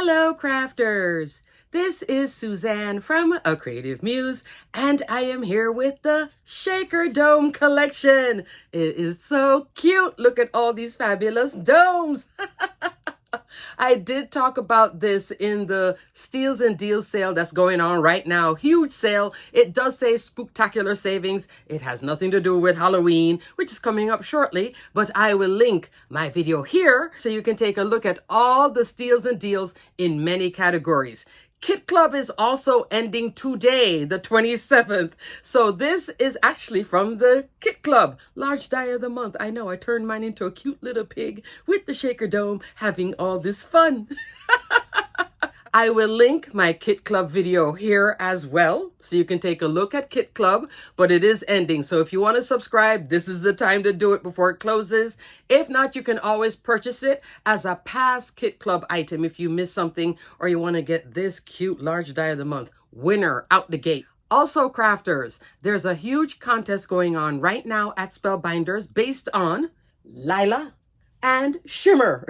Hello, crafters! This is Suzanne from A Creative Muse, and I am here with the Shaker Dome collection. It is so cute. Look at all these fabulous domes. I did talk about this in the Steals and Deals sale that's going on right now. Huge sale. It does say spooktacular savings. It has nothing to do with Halloween, which is coming up shortly, but I will link my video here so you can take a look at all the steals and deals in many categories. Kit Club is also ending today, the 27th. So this is actually from the Kit Club. Large die of the month. I know, I turned mine into a cute little pig with the Shaker Dome having all this fun. I will link my Kit Club video here as well, so you can take a look at Kit Club, but it is ending. So if you want to subscribe, this is the time to do it before it closes. If not, you can always purchase it as a past Kit Club item if you miss something or you want to get this cute large die of the month. Winner out the gate. Also, crafters, there's a huge contest going on right now at Spellbinders based on Lila and Shimmer.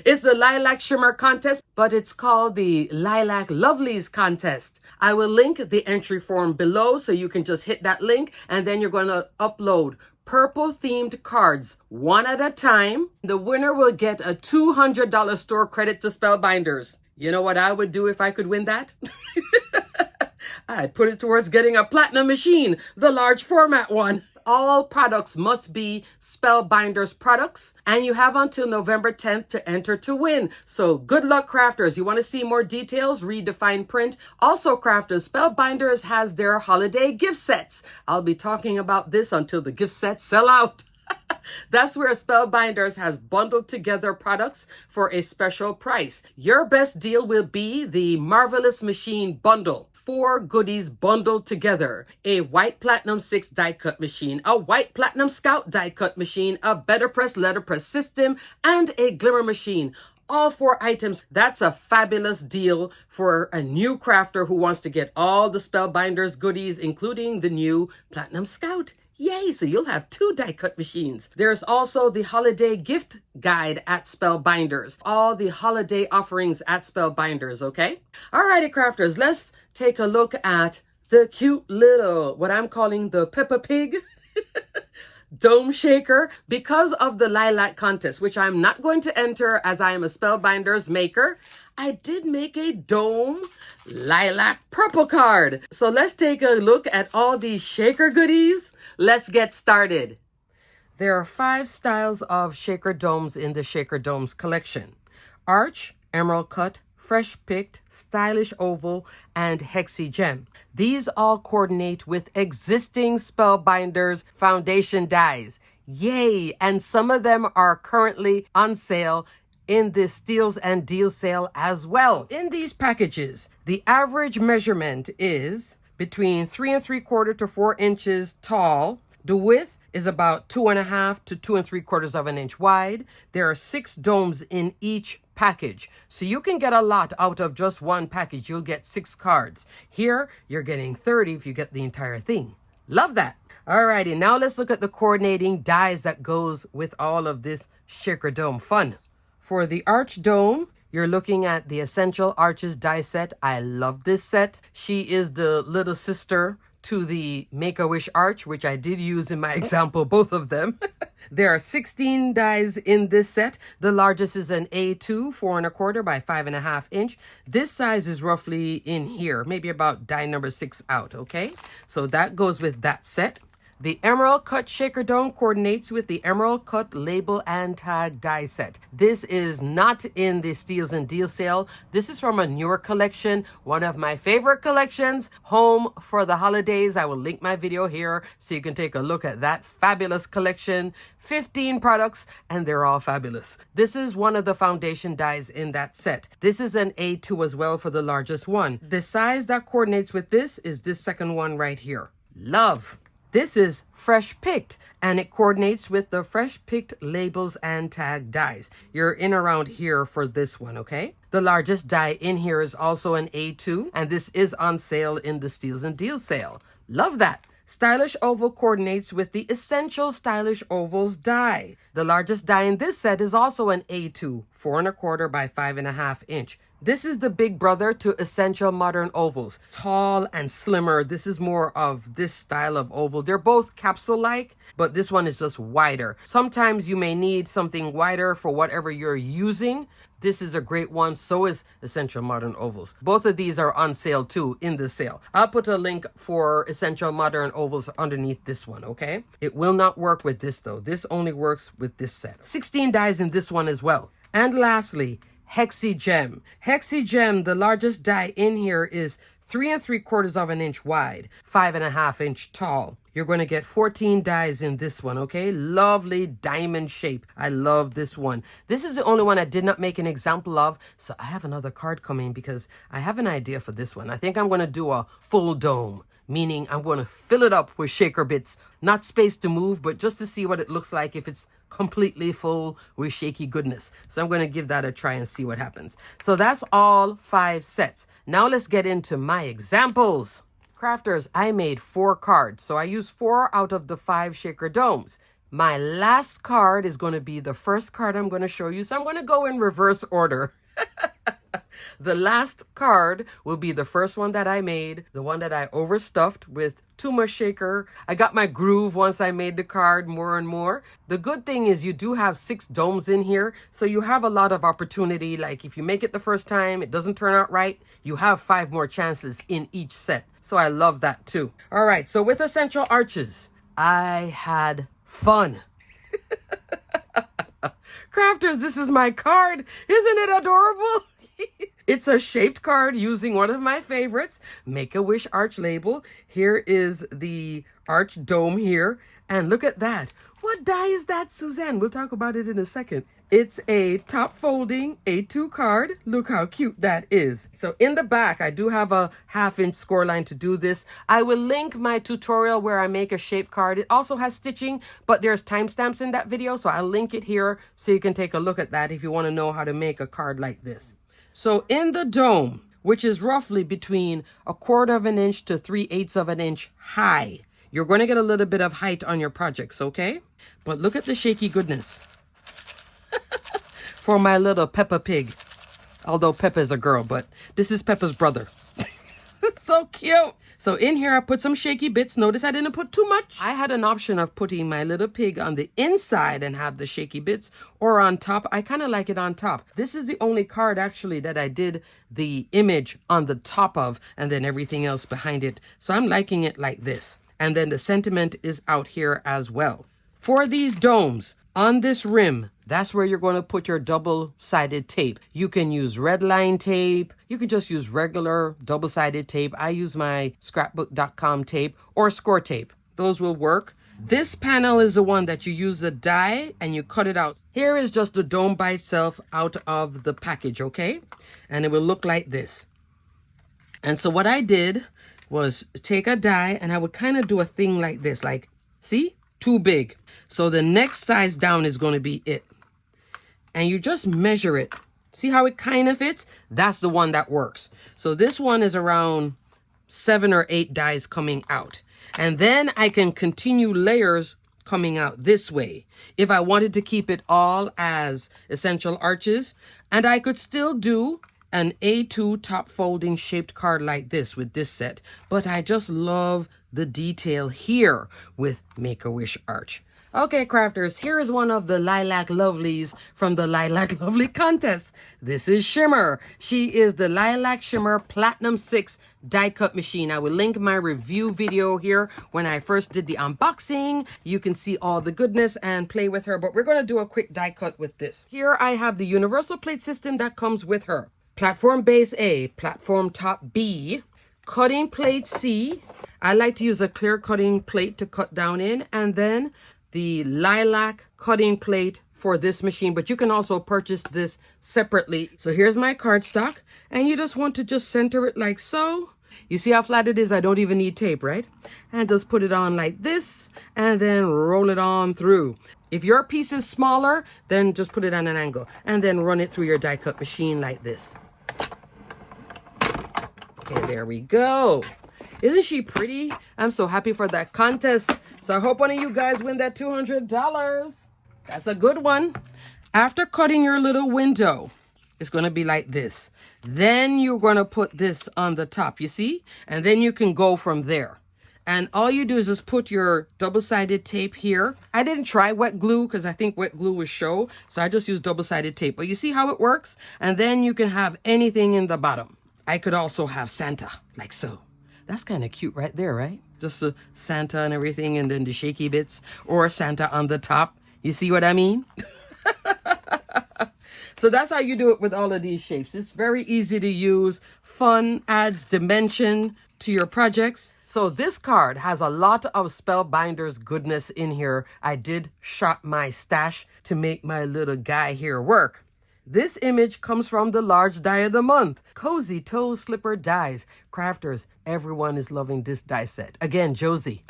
It's the Lilac Shimmer contest, but it's called the Lilac Lovelies contest. I will link the entry form below, so you can just hit that link, and then you're going to upload purple themed cards one at a time. The winner will get a $200 store credit to Spellbinders. You know what I would do if I could win that? I'd put it towards getting a platinum machine, the large format one. All products must be Spellbinders products, and you have until November 10th to enter to win. So good luck, crafters. You want to see more details? Read the fine print. Also, crafters, Spellbinders has their holiday gift sets. I'll be talking about this until the gift sets sell out. That's where Spellbinders has bundled together products for a special price. Your best deal will be the Marvelous Machine Bundle. 4 goodies bundled together. A white platinum 6 die cut machine, a white platinum scout die cut machine, a better press letterpress system, and a glimmer machine. All 4 items. That's a fabulous deal for a new crafter who wants to get all the Spellbinders goodies, including the new Platinum Scout. Yay, so you'll have 2 die cut machines. There's also the holiday gift guide at Spellbinders. All the holiday offerings at Spellbinders, okay? Alrighty, crafters, let's take a look at the cute little, what I'm calling the Peppa Pig dome shaker. Because of the lilac contest, which I'm not going to enter as I am a Spellbinders maker, I did make a dome lilac purple card. So let's take a look at all these shaker goodies. Let's get started. There are 5 styles of shaker domes in the Shaker Domes collection: arch, emerald cut, fresh picked, stylish oval, and hexy gem. These all coordinate with existing Spellbinders foundation dies. Yay! And some of them are currently on sale in the Steals and Deals sale as well. In these packages, the average measurement is between 3 3/4 to 4 inches tall. The width is about 2.5 to 2 3/4 of an inch wide. There are 6 domes in each package, so you can get a lot out of just one package. You'll get 6 cards. Here, you're getting 30 if you get the entire thing. Love that. Alrighty, now let's look at the coordinating dies that goes with all of this Shaker Dome fun. For the Arch Dome, you're looking at the Essential Arches die set. I love this set. She is the little sister to the Make-A-Wish Arch, which I did use in my example, both of them. There are 16 dies in this set. The largest is an A2, 4 1/4 by 5.5 inch. This size is roughly in here, maybe about die number 6 out, okay? So that goes with that set. The Emerald Cut Shaker Dome coordinates with the Emerald Cut Label and Tag die set. This is not in the Steals and Deals sale. This is from a newer collection, one of my favorite collections, Home for the Holidays. I will link my video here so you can take a look at that fabulous collection. 15 products, and they're all fabulous. This is one of the foundation dies in that set. This is an A2 as well for the largest one. The size that coordinates with this is this second one right here. Love. This is fresh picked, and it coordinates with the fresh picked labels and tag dies. You're in around here for this one, okay? The largest die in here is also an A2, and this is on sale in the Steals and Deals sale. Love that. Stylish Oval coordinates with the Essential Stylish Ovals die. The largest die in this set is also an A2, 4¼ by 5½ inch. This is the big brother to Essential Modern Ovals. Tall and slimmer. This is more of this style of oval. They're both capsule-like, but this one is just wider. Sometimes you may need something wider for whatever you're using. This is a great one. So is Essential Modern Ovals. Both of these are on sale too in the sale. I'll put a link for Essential Modern Ovals underneath this one, okay? It will not work with this though. This only works with this set. 16 dies in this one as well. And lastly, Hexigem. Hexigem, the largest die in here is 3¾ inch wide, 5½ inch tall. You're going to get 14 dies in this one, okay? Lovely diamond shape. I love this one. This is the only one I did not make an example of, so I have another card coming because I have an idea for this one. I think I'm going to do a full dome, meaning I'm going to fill it up with shaker bits, not space to move, but just to see what it looks like if it's completely full with shaky goodness. So I'm going to give that a try and see what happens. So that's all 5 sets. Now let's get into my examples. Crafters, I made 4 cards. So I used 4 out of the 5 shaker domes. My last card is going to be the first card I'm going to show you. So I'm going to go in reverse order. The last card will be the first one that I made, the one that I overstuffed with too much shaker. I got my groove once I made the card more and more. The good thing is you do have 6 domes in here, so you have a lot of opportunity. Like if you make it the first time, it doesn't turn out right, you have 5 more chances in each set. So I love that too. All right, so with Essential Arches, I had fun. Crafters, this is my card. Isn't it adorable? It's a shaped card using one of my favorites, Make-A-Wish arch label. Here is the arch dome here. And look at that. What die is that, Suzanne? We'll talk about it in a second. It's a top folding A2 card. Look how cute that is. So in the back, I do have a 1/2 inch score line to do this. I will link my tutorial where I make a shaped card. It also has stitching, but there's timestamps in that video. So I'll link it here so you can take a look at that if you want to know how to make a card like this. So in the dome, which is roughly between 1/4 inch to 3/8 inch high, you're going to get a little bit of height on your projects, okay? But look at the shaky goodness. For my little Peppa Pig. Although Peppa is a girl, but this is Peppa's brother. So cute. So in here, I put some shaky bits. Notice I didn't put too much. I had an option of putting my little pig on the inside and have the shaky bits, or on top. I kind of like it on top. This is the only card actually that I did the image on the top of, and then everything else behind it. So I'm liking it like this. And then the sentiment is out here as well. For these domes, on this rim, that's where you're going to put your double-sided tape. You can use red line tape. You can just use regular double-sided tape. I use my scrapbook.com tape or score tape. Those will work. This panel is the one that you use the die and you cut it out. Here is just the dome by itself out of the package, okay? And it will look like this. And so what I did was take a die and I would kind of do a thing like this, like, see? Too big. So the next size down is going to be it. And you just measure it. See how it kind of fits? That's the one that works. So this one is around 7 or 8 dies coming out. And then I can continue layers coming out this way. If I wanted to keep it all as Essential Arches, and I could still do an A2 top folding shaped card like this with this set. But I just love the detail here with Make-A-Wish Arch. Okay, crafters, here is one of the Lilac Lovelies from the Lilac Lovely contest. This is Shimmer. She is the Lilac Shimmer Platinum 6 die cut machine. I will link my review video here when I first did the unboxing. You can see all the goodness and play with her, but we're going to do a quick die cut with this. Here I have the universal plate system that comes with her. Platform base A, platform top B, cutting plate C. I like to use a clear cutting plate to cut down in, and then the lilac cutting plate for this machine, but you can also purchase this separately. So here's my cardstock, and you just want to just center it like so. You see how flat it is? I don't even need tape, right? And just put it on like this, and then roll it on through. If your piece is smaller, then just put it on an angle, and then run it through your die cut machine like this. Okay, there we go. Isn't she pretty? I'm so happy for that contest. So I hope one of you guys win that $200. That's a good one. After cutting your little window, it's going to be like this. Then you're going to put this on the top, you see? And then you can go from there. And all you do is just put your double-sided tape here. I didn't try wet glue because I think wet glue would show. So I just used double-sided tape. But you see how it works? And then you can have anything in the bottom. I could also have Santa, like so. That's kind of cute right there, right? Just the Santa and everything and then the shaky bits. Or Santa on the top. You see what I mean? So that's how you do it with all of these shapes. It's very easy to use. Fun, adds dimension to your projects. So this card has a lot of Spellbinders goodness in here. I did shop my stash to make my little guy here work. This image comes from the large die of the month. Cozy Toe Slipper Dies. Crafters, everyone is loving this die set. Again, Josie.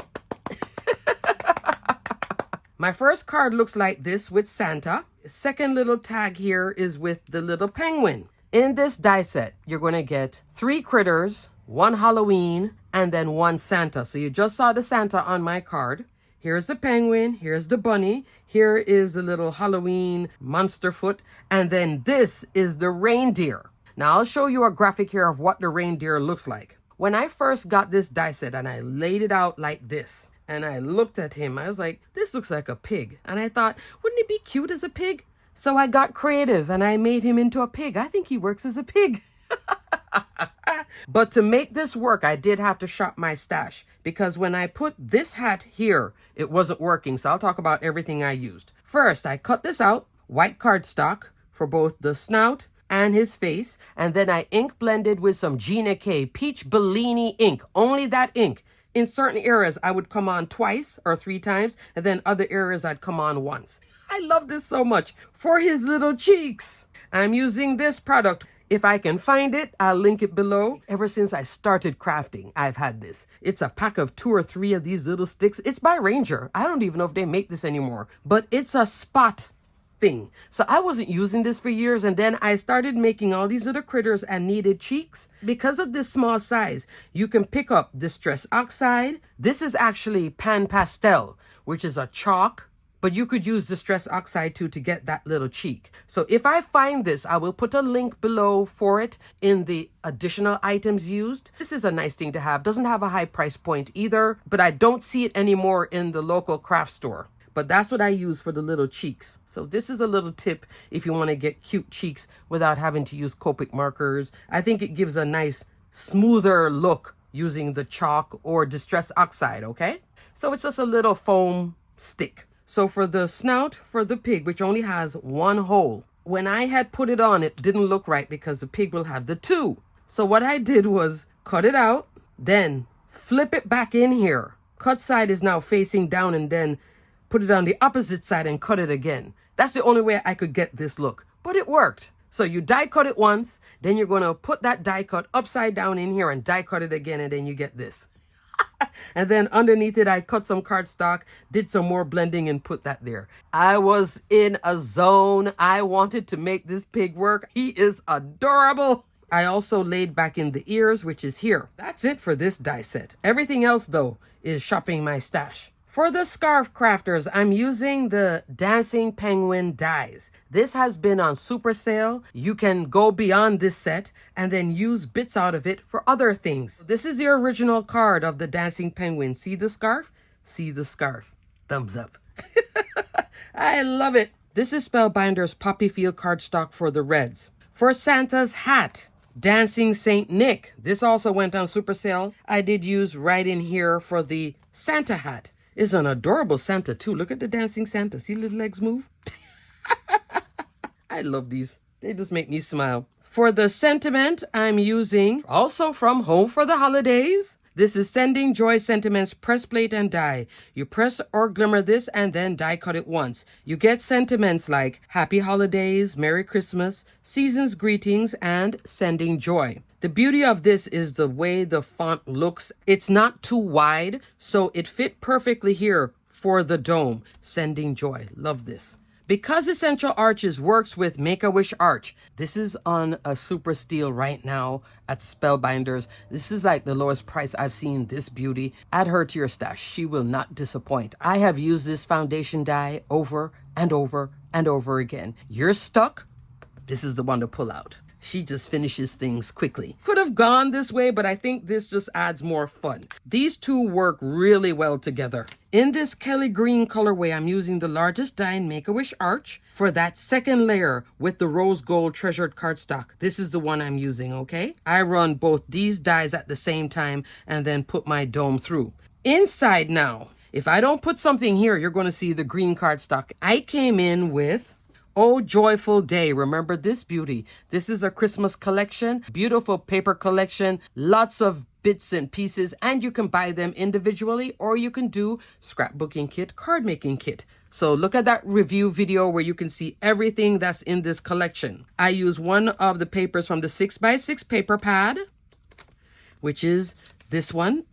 My first card looks like this with Santa. Second little tag here is with the little penguin. In this die set, you're going to get 3 critters, 1 Halloween, and then 1 Santa. So you just saw the Santa on my card. Here's the penguin, here's the bunny, here is the little Halloween monster foot, and then this is the reindeer. Now I'll show you a graphic here of what the reindeer looks like. When I first got this die set and I laid it out like this, and I looked at him, I was like, this looks like a pig. And I thought, wouldn't it be cute as a pig? So I got creative and I made him into a pig. I think he works as a pig. But to make this work, I did have to shop my stash. Because when I put this hat here, it wasn't working. So I'll talk about everything I used. First, I cut this out, white cardstock for both the snout and his face. And then I ink blended with some Gina K Peach Bellini ink. Only that ink. In certain areas, I would come on twice or 3 times, and then other areas I'd come on once. I love this so much. For his little cheeks, I'm using this product. If I can find it, I'll link it below. Ever since I started crafting, I've had this. It's a pack of 2 or 3 of these little sticks. It's by Ranger. I don't even know if they make this anymore, but it's a spot thing. So I wasn't using this for years, and then I started making all these little critters and needed cheeks. Because of this small size, you can pick up Distress Oxide. This is actually Pan Pastel, which is a chalk, but you could use Distress Oxide too to get that little cheek. So if I find this, I will put a link below for it in the additional items used. This is a nice thing to have. Doesn't have a high price point either, but I don't see it anymore in the local craft store. But that's what I use for the little cheeks. So this is a little tip if you want to get cute cheeks without having to use Copic markers. I think it gives a nice smoother look using the chalk or Distress Oxide, okay? So it's just a little foam stick. So for the snout for the pig, which only has 1 hole, when I had put it on, it didn't look right because the pig will have the 2. So what I did was cut it out, then flip it back in here. Cut side is now facing down, and then put it on the opposite side and cut it again. That's the only way I could get this look, but it worked. So you die cut it once, then you're going to put that die cut upside down in here and die cut it again, and then you get this. And then underneath it, I cut some cardstock, did some more blending, and put that there. I was in a zone. I wanted to make this pig work. He is adorable. I also laid back in the ears, which is here. That's it for this die set. Everything else, though, is shopping my stash. For the scarf crafters, I'm using the Dancing Penguin dies. This has been on super sale. You can go beyond this set and then use bits out of it for other things. This is the original card of the Dancing Penguin. See the scarf? See the scarf. Thumbs up. I love it. This is Spellbinders Poppy Field cardstock for the reds. For Santa's hat, Dancing Saint Nick. This also went on super sale. I did use right in here for the Santa hat. It's an adorable Santa too. Look at the dancing Santa. See the legs move? I love these. They just make me smile. For the sentiment, I'm using, also from Home for the Holidays, this is Sending Joy Sentiments Press Plate and Die. You press or glimmer this and then die cut it once. You get sentiments like Happy Holidays, Merry Christmas, Season's Greetings, and Sending Joy. The beauty of this is the way the font looks. It's not too wide, so it fit perfectly here for the dome. Sending Joy. Love this. Because Essential Arches works with Make-A-Wish Arch, this is on a super steal right now at Spellbinders. This is like the lowest price I've seen this beauty. Add her to your stash. She will not disappoint. I have used this foundation dye over and over and over again. You're stuck? This is the one to pull out. She just finishes things quickly. Could have gone this way, but I think this just adds more fun. These two work really well together. In this Kelly Green colorway, I'm using the largest die in Make-A-Wish Arch for that second layer with the rose gold treasured cardstock. This is the one I'm using, okay? I run both these dies at the same time and then put my dome through. Inside now, if I don't put something here, you're going to see the green cardstock. I came in with Oh Joyful Day. Remember this beauty. This is a Christmas collection, beautiful paper collection, lots of bits and pieces, and you can buy them individually or you can do scrapbooking kit, card making kit. So look at that review video where you can see everything that's in this collection. I use one of the papers from the 6x6 paper pad, which is this one.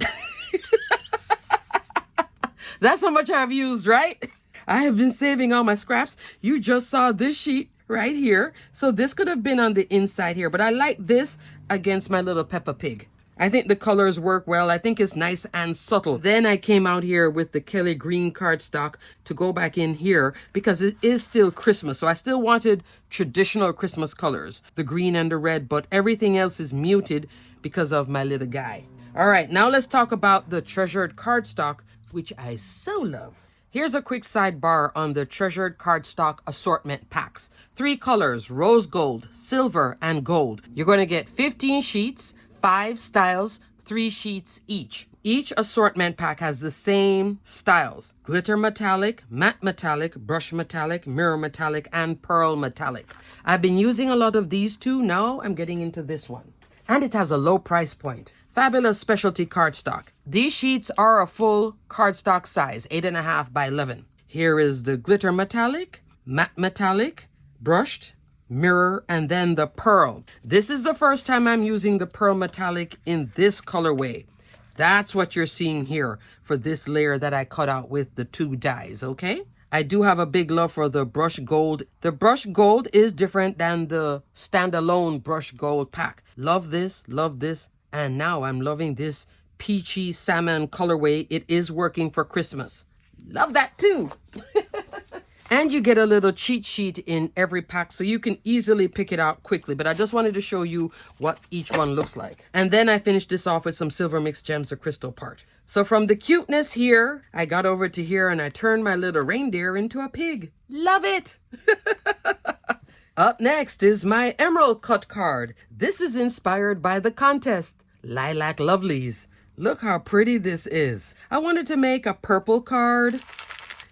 That's how much I've used, right? I have been saving all my scraps. You just saw this sheet right here. So this could have been on the inside here, but I like this against my little Peppa Pig. I think the colors work well. I think it's nice and subtle. Then I came out here with the Kelly Green cardstock to go back in here because it is still Christmas. So I still wanted traditional Christmas colors, the green and the red, but everything else is muted because of my little guy. All right, now let's talk about the treasured cardstock, which I so love. Here's a quick sidebar on the treasured cardstock assortment packs. 3 colors, rose gold, silver, and gold. You're going to get 15 sheets, 5 styles, 3 sheets each. Each assortment pack has the same styles: glitter metallic, matte metallic, brush metallic, mirror metallic, and pearl metallic. I've been using a lot of these two. Now I'm getting into this one. And it has a low price point. Fabulous specialty cardstock. These sheets are a full cardstock size, 8.5 by 11. Here is the glitter metallic, matte metallic, brushed, mirror, and then the pearl. This is the first time I'm using the pearl metallic in this colorway. That's what you're seeing here for this layer that I cut out with the 2 dies, okay? I do have a big love for the brush gold. The brush gold is different than the standalone brush gold pack. Love this, and now I'm loving this peachy salmon colorway. It is working for Christmas. Love that too. And you get a little cheat sheet in every pack so you can easily pick it out quickly. But I just wanted to show you what each one looks like. And then I finished this off with some silver mixed gems, the crystal part. So from the cuteness here, I got over to here and I turned my little reindeer into a pig. Love it. Up next is my emerald cut card. This is inspired by the contest, Lilac Lovelies. Look how pretty this is. I wanted to make a purple card.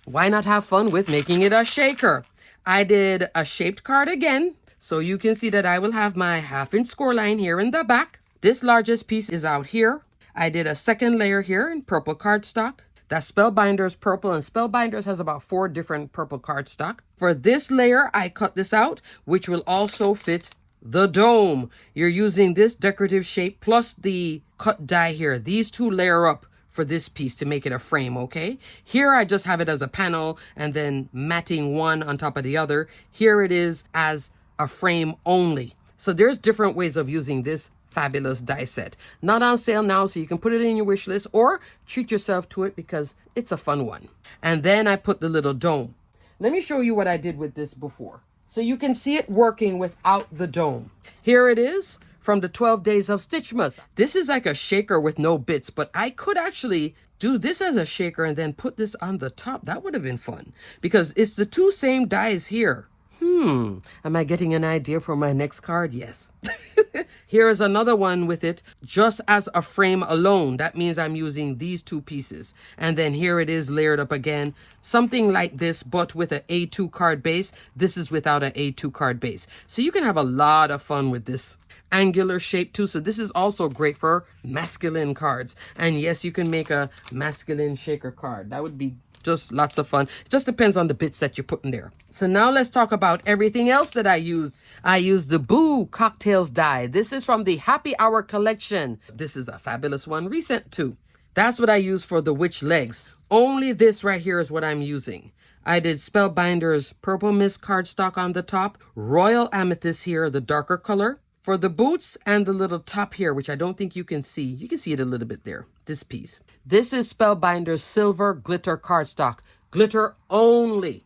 Why not have fun with making it a shaker? I did a shaped card again, so you can see that I will have my 1/2-inch score line here in the back. This largest piece is out here. I did a second layer here in purple cardstock. That's Spellbinders purple, and Spellbinders has about 4 different purple cardstock. For this layer, I cut this out, which will also fit the dome. You're using this decorative shape plus the cut die here. These 2 layer up for this piece to make it a frame, okay? Here I just have it as a panel and then matting one on top of the other. Here it is as a frame only. So there's different ways of using this fabulous die set. Not on sale now, so you can put it in your wish list or treat yourself to it because it's a fun one. And then I put the little dome. Let me show you what I did with this before, so you can see it working without the dome. Here it is from the 12 Days of Stitchmas. This is like a shaker with no bits, but I could actually do this as a shaker and then put this on the top. That would have been fun because it's the 2 same dies here. Am I getting an idea for my next card? Yes. Here is another one with it just as a frame alone. That means I'm using these 2 pieces. And then here it is layered up again. Something like this, but with an A2 card base. This is without an A2 card base. So you can have a lot of fun with this angular shape too. So this is also great for masculine cards. And yes, you can make a masculine shaker card. That would be just lots of fun. It just depends on the bits that you're putting there. So now let's talk about everything else that I use. I use the Boo Cocktails die. This is from the Happy Hour collection. This is a fabulous one, recent too. That's what I use for the witch legs. Only this right here is what I'm using. I did Spellbinders Purple Mist cardstock on the top, Royal Amethyst here, the darker color. For the boots and the little top here, which I don't think you can see it a little bit there, this piece. This is Spellbinders Silver Glitter cardstock. Glitter only,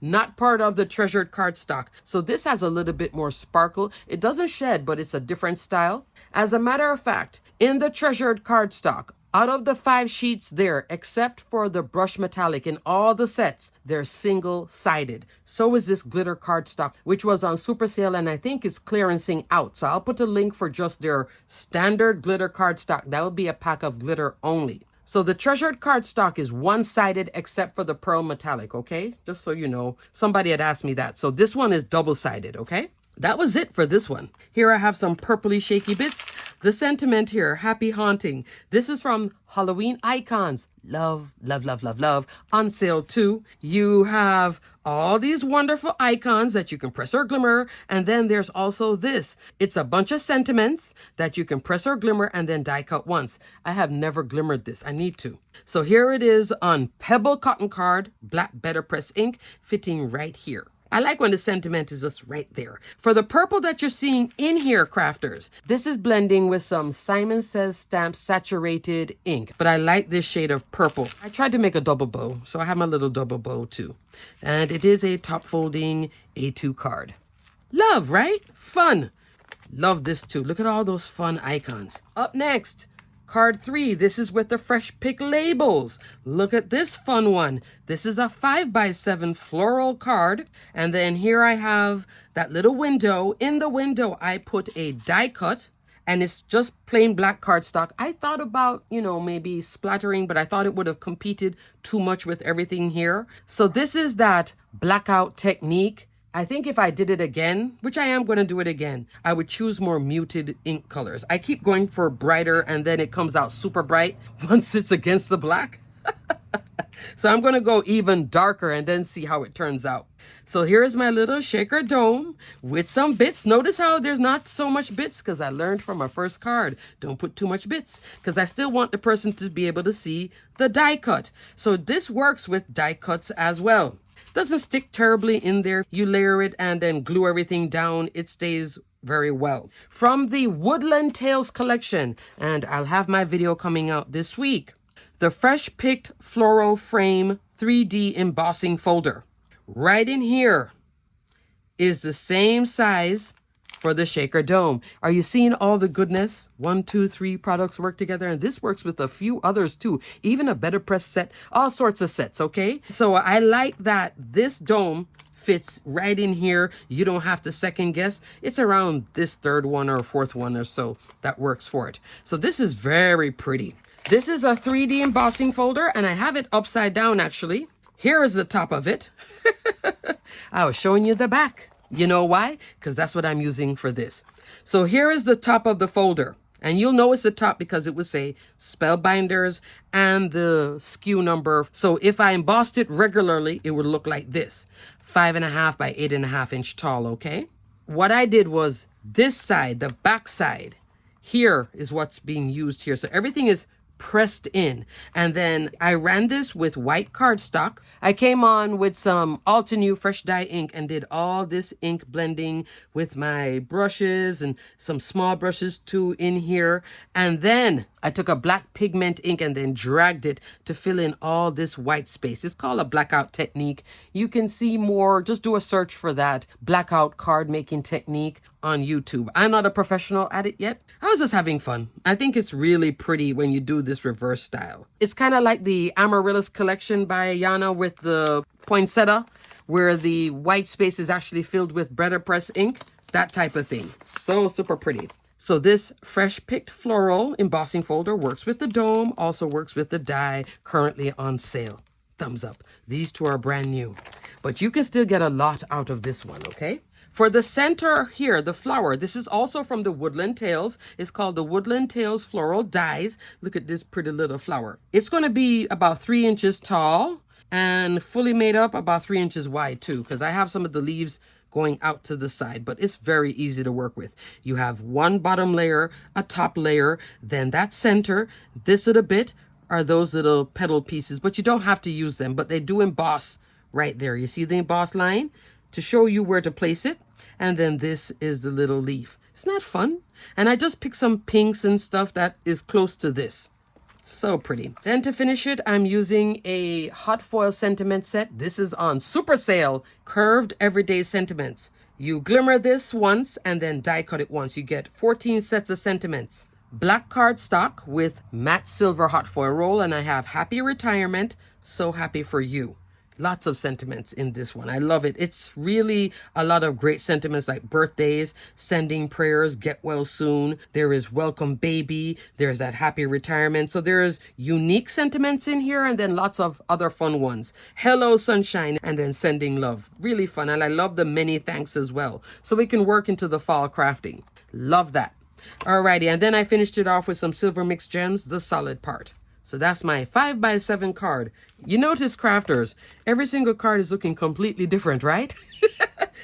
not part of the treasured cardstock. So this has a little bit more sparkle. It doesn't shed, but it's a different style. As a matter of fact, in the treasured cardstock, out of the 5 sheets there, except for the brush metallic in all the sets, they're single-sided. So is this glitter cardstock, which was on super sale and I think is clearancing out. So I'll put a link for just their standard glitter cardstock. That would be a pack of glitter only. So the treasured cardstock is one-sided except for the pearl metallic, okay? Just so you know, somebody had asked me that. So this one is double-sided, okay? That was it for this one. Here I have some purpley shaky bits. The sentiment here, happy haunting. This is from Halloween Icons. Love, love, love, love, love. On sale too. You have all these wonderful icons that you can press or glimmer. And then there's also this. It's a bunch of sentiments that you can press or glimmer and then die cut once. I have never glimmered this. I need to. So here it is on Pebble Cotton Card, black better press ink, fitting right here. I like when the sentiment is just right there. For the purple that you're seeing in here, crafters, this is blending with some Simon Says Stamp saturated ink. But I like this shade of purple. I tried to make a double bow, so I have my little double bow too. And it is a top folding A2 card. Love, right? Fun. Love this too. Look at all those fun icons. Up next, card 3, this is with the fresh pick labels. Look at this fun one. This is a 5x7 floral card. And then here I have that little window. In the window, I put a die cut and it's just plain black cardstock. I thought about, maybe splattering, but I thought it would have competed too much with everything here. So this is that blackout technique. I think if I did it again, which I am going to do it again, I would choose more muted ink colors. I keep going for brighter and then it comes out super bright once it's against the black. So I'm going to go even darker and then see how it turns out. So here's my little shaker dome with some bits. Notice how there's not so much bits because I learned from my first card. Don't put too much bits because I still want the person to be able to see the die cut. So this works with die cuts as well. Doesn't stick terribly in there. You layer it and then glue everything down. It stays very well. From the Woodland Tales collection, and I'll have my video coming out this week, the Fresh Picked Floral Frame 3D Embossing Folder. Right in here is the same size for the shaker dome. Are you seeing all the goodness? 1, 2, 3 products work together, and this works with a few others too, even a better press set, all sorts of sets, okay? So I like that this dome fits right in here. You don't have to second guess. It's around this 3rd one or 4th one or so that works for it. So this is very pretty. This is a 3D embossing folder, and I have it upside down actually. Here is the top of it. I was showing you the back. You know why? Because that's what I'm using for this. So here is the top of the folder. And you'll know it's the top because it would say Spellbinders and the SKU number. So if I embossed it regularly, it would look like this. 5.5 by 8.5 inch tall, okay? What I did was this side, the back side, here is what's being used here. So everything is pressed in, and then I ran this with white cardstock. I came on with some Altenew fresh dye ink and did all this ink blending with my brushes and some small brushes too in here, and then I took a black pigment ink and then dragged it to fill in all this white space. It's called a blackout technique. You can see more, just do a search for that blackout card making technique on YouTube. I'm not a professional at it yet. I was just having fun. I think it's really pretty when you do this reverse style. It's kind of like the Amaryllis collection by Yana with the poinsettia, where the white space is actually filled with better press ink, that type of thing. So super pretty. So this fresh picked floral embossing folder works with the dome, also works with the die, currently on sale. Thumbs up. These two are brand new, but you can still get a lot out of this one, okay? For the center here, the flower, this is also from the Woodland Tales. It's called the Woodland Tales Floral Dies. Look at this pretty little flower. It's going to be about 3 inches tall and fully made up about 3 inches wide too, because I have some of the leaves going out to the side, but it's very easy to work with. You have one bottom layer, a top layer, then that center, this little bit, are those little petal pieces, but you don't have to use them, but they do emboss right there. You see the emboss line to show you where to place it. And then this is the little leaf. Isn't that fun? And I just picked some pinks and stuff that is close to this. So pretty. Then to finish it, I'm using a hot foil sentiment set. This is on super sale. Curved everyday sentiments. You glimmer this once and then die cut it once. You get 14 sets of sentiments. Black cardstock with matte silver hot foil roll, and I have happy retirement, so happy for you. Lots of sentiments in this one. I love it. It's really a lot of great sentiments like birthdays, sending prayers, get well soon. There is welcome baby. There's that happy retirement. So there's unique sentiments in here and then lots of other fun ones. Hello sunshine and then sending love. Really fun. And I love the many thanks as well. So we can work into the fall crafting. Love that. Alrighty, and then I finished it off with some silver mixed gems, the solid part. So that's my 5x7 card. You notice, crafters, every single card is looking completely different, right?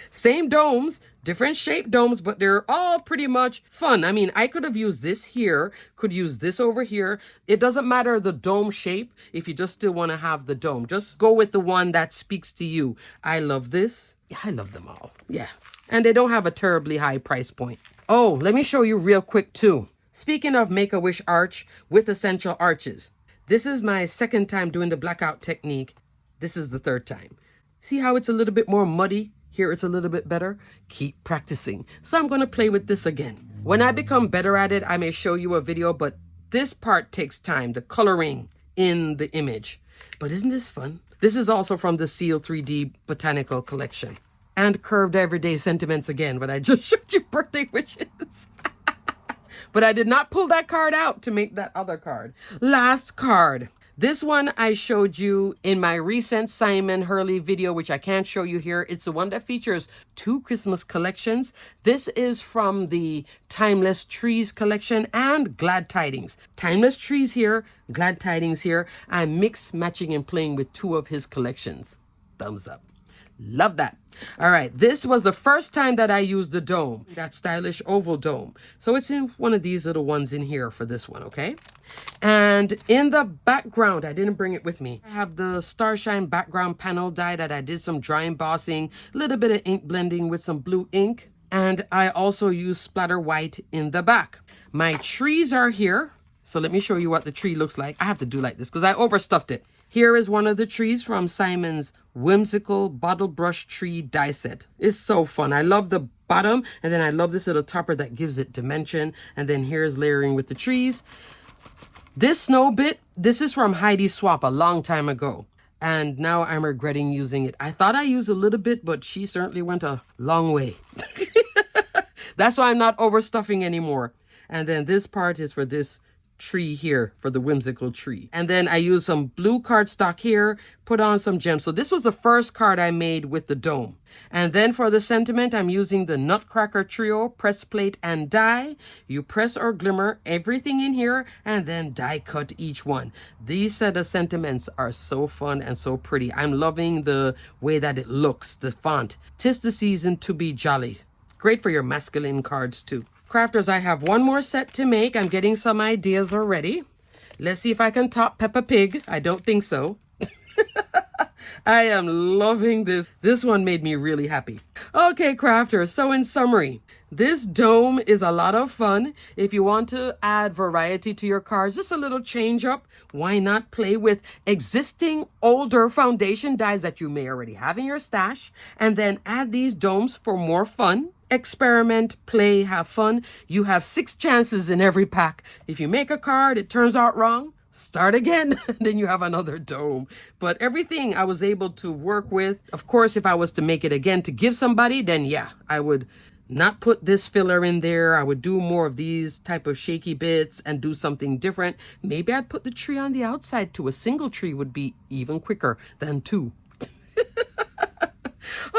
Same domes, different shaped domes, but they're all pretty much fun. I mean, I could have used this here, could use this over here. It doesn't matter the dome shape if you just still want to have the dome. Just go with the one that speaks to you. I love this. Yeah, I love them all. Yeah. And they don't have a terribly high price point. Oh, let me show you real quick too. Speaking of Make-A-Wish arch with essential arches, this is my second time doing the blackout technique. This is the third time. See how it's a little bit more muddy? Here it's a little bit better. Keep practicing. So I'm going to play with this again. When I become better at it, I may show you a video, but this part takes time, the coloring in the image. But isn't this fun? This is also from the Seal 3D Botanical Collection. And curved everyday sentiments again, but I just showed you birthday wishes. But I did not pull that card out to make that other card. Last card. This one I showed you in my recent Simon Hurley video, which I can't show you here. It's the one that features 2 Christmas collections. This is from the Timeless Trees collection and Glad Tidings. Timeless Trees here, Glad Tidings here. I'm mixed, matching, and playing with 2 of his collections. Thumbs up. Love that. All right, this was the first time that I used the dome, that stylish oval dome. So it's in one of these little ones in here for this one, okay? And in the background, I didn't bring it with me. I have the Starshine background panel die that I did some dry embossing, a little bit of ink blending with some blue ink. And I also use splatter white in the back. My trees are here. So let me show you what the tree looks like. I have to do like this because I overstuffed it. Here is one of the trees from Simon's whimsical bottle brush tree die set. It's so fun. I love the bottom, and then I love this little topper that gives it dimension. And then here's layering with the trees. This snow bit, this is from Heidi Swap a long time ago. And now I'm regretting using it. I thought I used a little bit, but she certainly went a long way. That's why I'm not overstuffing anymore. And then this part is for this tree here, for the whimsical tree. And then I used some blue cardstock here, put on some gems. So this was the first card I made with the dome. And then for the sentiment, I'm using the Nutcracker Trio press plate and die. You press or glimmer everything in here and then die cut each one. These set of sentiments are so fun and so pretty. I'm loving the way that it looks, the font. 'Tis the season to be jolly. Great for your masculine cards too. Crafters, I have one more set to make. I'm getting some ideas already. Let's see if I can top Peppa Pig. I don't think so. I am loving this. This one made me really happy. Okay, crafters, so in summary, this dome is a lot of fun. If you want to add variety to your cards, just a little change up, why not play with existing older foundation dies that you may already have in your stash, and then add these domes for more fun. Experiment, play, have fun. You have 6 chances in every pack. If you make a card, it turns out wrong, start again. Then you have another dome. But everything I was able to work with. Of course, if I was to make it again to give somebody, then yeah, I would not put this filler in there. I would do more of these type of shaky bits and do something different. Maybe I'd put the tree on the outside too. A single tree would be even quicker than 2.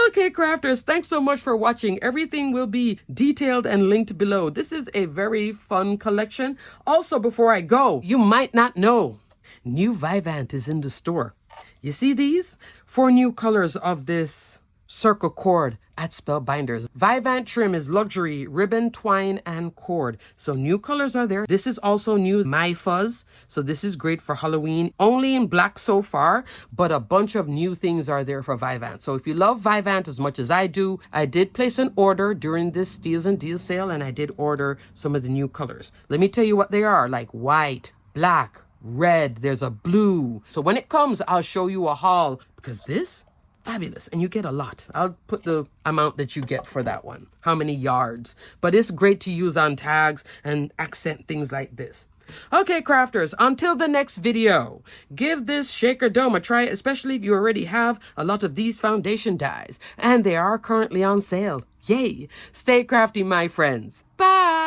Okay, crafters, thanks so much for watching. Everything will be detailed and linked below. This is a very fun collection. Also, before I go, you might not know, new Vivant is in the store. You see these? 4 new colors of this circle cord at Spellbinders. Vivant trim is luxury, ribbon, twine, and cord. So new colors are there. This is also new, My Fuzz. So this is great for Halloween. Only in black so far, but a bunch of new things are there for Vivant. So if you love Vivant as much as I do, I did place an order during this Steals and Deals sale, and I did order some of the new colors. Let me tell you what they are, like white, black, red, there's a blue. So when it comes, I'll show you a haul, because this, fabulous, and you get a lot. I'll put the amount that you get for that one, how many yards, but it's great to use on tags and accent things like this. Okay, crafters, until the next video, give this shaker dome a try, especially if you already have a lot of these foundation dies, and they are currently on sale. Yay! Stay crafty, my friends. Bye!